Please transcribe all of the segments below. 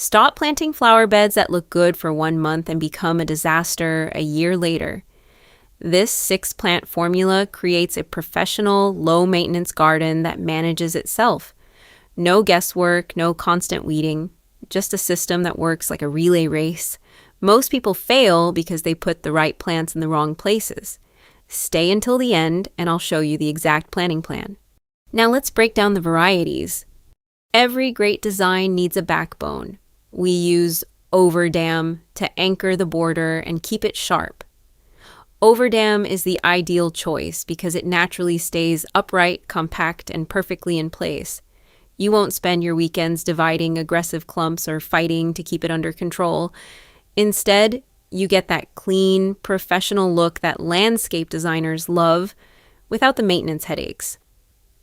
Stop planting flower beds that look good for 1 month and become a disaster a year later. This 6-plant formula creates a professional, low-maintenance garden that manages itself. No guesswork, no constant weeding, just a system that works like a relay race. Most people fail because they put the right plants in the wrong places. Stay until the end, and I'll show you the exact planting plan. Now let's break down the varieties. Every great design needs a backbone. We use Overdam to anchor the border and keep it sharp. Overdam is the ideal choice because it naturally stays upright, compact, and perfectly in place. You won't spend your weekends dividing aggressive clumps or fighting to keep it under control. Instead, you get that clean, professional look that landscape designers love without the maintenance headaches.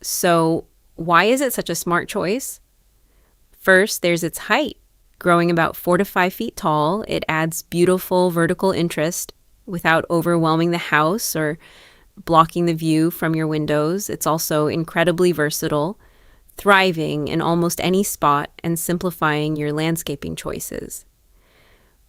So, why is it such a smart choice? First, there's its height. Growing about 4 to 5 feet tall, it adds beautiful vertical interest without overwhelming the house or blocking the view from your windows. It's also incredibly versatile, thriving in almost any spot and simplifying your landscaping choices.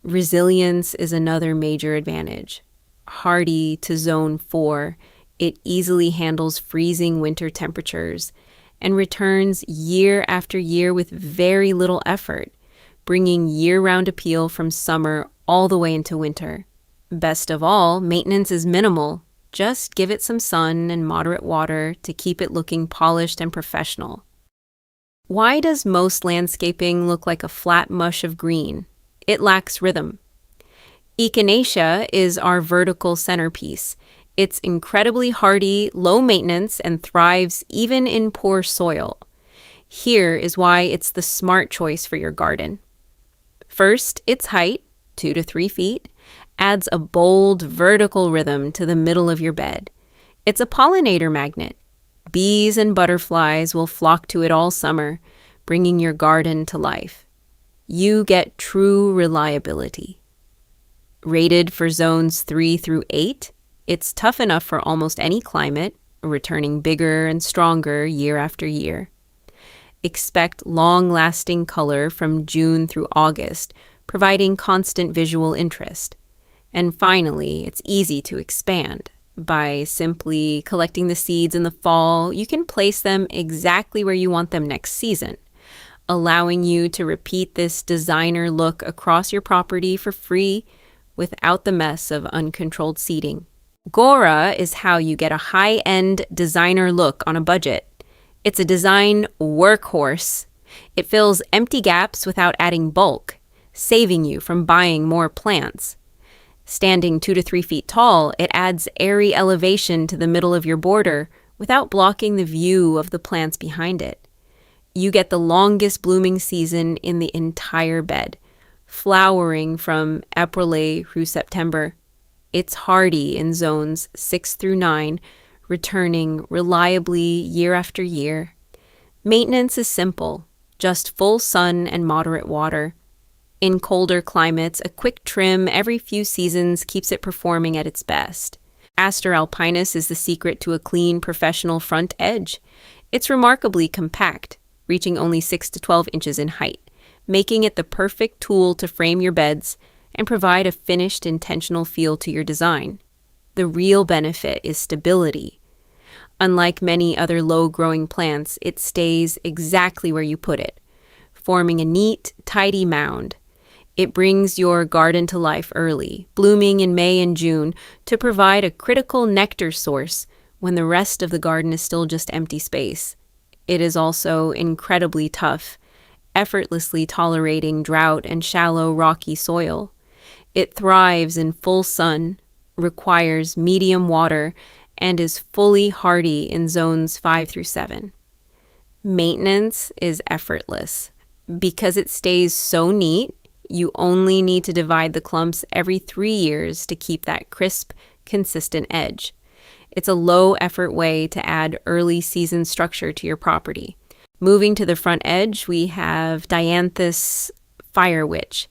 Resilience is another major advantage. Hardy to zone 4, it easily handles freezing winter temperatures and returns year after year with very little effort, bringing year-round appeal from summer all the way into winter. Best of all, maintenance is minimal. Just give it some sun and moderate water to keep it looking polished and professional. Why does most landscaping look like a flat mush of green? It lacks rhythm. Echinacea is our vertical centerpiece. It's incredibly hardy, low maintenance, and thrives even in poor soil. Here is why it's the smart choice for your garden. First, its height, 2 to 3 feet, adds a bold vertical rhythm to the middle of your bed. It's a pollinator magnet. Bees and butterflies will flock to it all summer, bringing your garden to life. You get true reliability. Rated for zones 3 through 8, it's tough enough for almost any climate, returning bigger and stronger year after year. Expect long-lasting color from June through August, providing constant visual interest. And finally, it's easy to expand. By simply collecting the seeds in the fall, you can place them exactly where you want them next season, allowing you to repeat this designer look across your property for free without the mess of uncontrolled seeding. Gaura is how you get a high-end designer look on a budget. It's a design workhorse. It fills empty gaps without adding bulk, saving you from buying more plants. Standing 2 to 3 feet tall, it adds airy elevation to the middle of your border without blocking the view of the plants behind it. You get the longest blooming season in the entire bed, flowering from April through September. It's hardy in zones 6 through 9, returning reliably year after year. Maintenance is simple, just full sun and moderate water. In colder climates, a quick trim every few seasons keeps it performing at its best. Aster Alpinus is the secret to a clean, professional front edge. It's remarkably compact, reaching only 6 to 12 inches in height, making it the perfect tool to frame your beds and provide a finished, intentional feel to your design. The real benefit is stability. Unlike many other low-growing plants, it stays exactly where you put it, forming a neat, tidy mound. It brings your garden to life early, blooming in May and June to provide a critical nectar source when the rest of the garden is still just empty space. It is also incredibly tough, effortlessly tolerating drought and shallow, rocky soil. It thrives in full sun, requires medium water, and is fully hardy in zones 5 through 7. Maintenance is effortless. Because it stays so neat, you only need to divide the clumps every 3 years to keep that crisp, consistent edge. It's a low-effort way to add early season structure to your property. Moving to the front edge, we have Dianthus Fire Witch.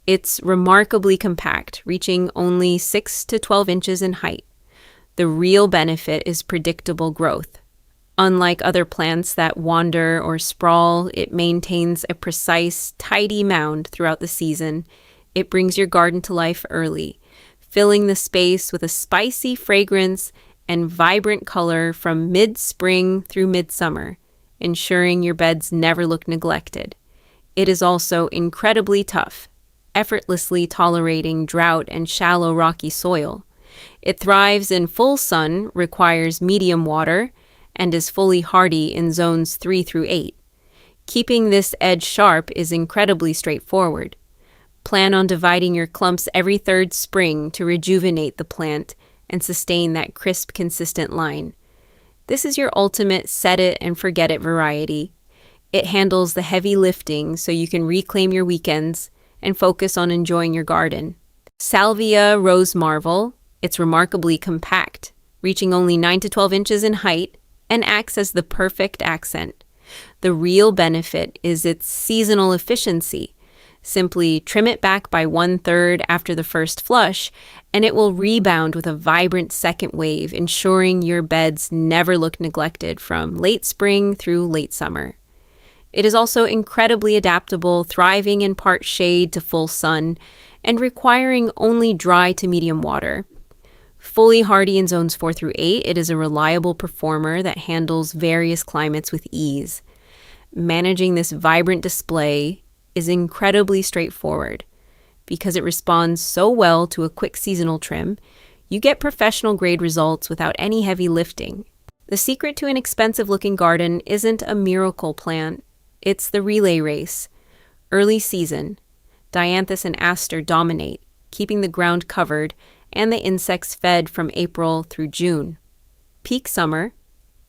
It's remarkably compact, reaching only 6 to 12 inches in height. The real benefit is predictable growth. Unlike other plants that wander or sprawl, it maintains a precise, tidy mound throughout the season. It brings your garden to life early, filling the space with a spicy fragrance and vibrant color from mid-spring through midsummer, ensuring your beds never look neglected. It is also incredibly tough, effortlessly tolerating drought and shallow rocky soil. It thrives in full sun, requires medium water, and is fully hardy in zones 3 through 8. Keeping this edge sharp is incredibly straightforward. Plan on dividing your clumps every third spring to rejuvenate the plant and sustain that crisp, consistent line. This is your ultimate set it and forget it variety. It handles the heavy lifting so you can reclaim your weekends and focus on enjoying your garden. Salvia Rose Marvel, it's remarkably compact, reaching only 9 to 12 inches in height, and acts as the perfect accent. The real benefit is its seasonal efficiency. Simply trim it back by 1/3 after the first flush, and it will rebound with a vibrant second wave, ensuring your beds never look neglected from late spring through late summer. It is also incredibly adaptable, thriving in part shade to full sun, and requiring only dry to medium water. Fully hardy in zones 4 through 8, it is a reliable performer that handles various climates with ease. Managing this vibrant display is incredibly straightforward. Because it responds so well to a quick seasonal trim, you get professional grade results without any heavy lifting. The secret to an expensive-looking garden isn't a miracle plant, it's the relay race. Early season, Dianthus and Aster dominate, keeping the ground covered and the insects fed from April through June. Peak summer,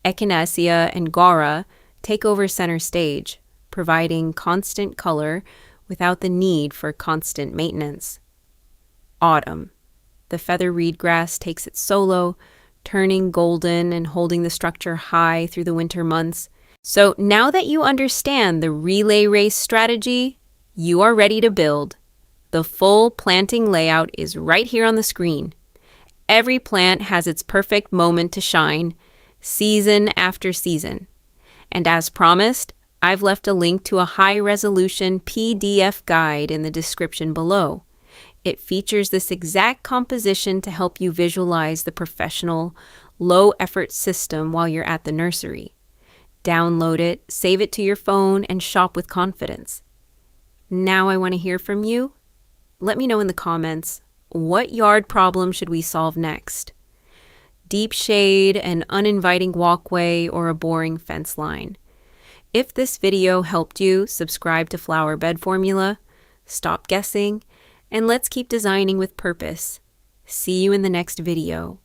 Echinacea and Gaura take over center stage, providing constant color without the need for constant maintenance. Autumn, the feather reed grass takes it solo, turning golden and holding the structure high through the winter months. So now that you understand the relay race strategy, you are ready to build. The full planting layout is right here on the screen. Every plant has its perfect moment to shine, season after season. And as promised, I've left a link to a high-resolution PDF guide in the description below. It features this exact composition to help you visualize the professional, low-effort system while you're at the nursery. Download it, save it to your phone, and shop with confidence. Now I want to hear from you. Let me know in the comments, what yard problem should we solve next? Deep shade, an uninviting walkway, or a boring fence line? If this video helped you, subscribe to Flower Bed Formula, stop guessing, and let's keep designing with purpose. See you in the next video.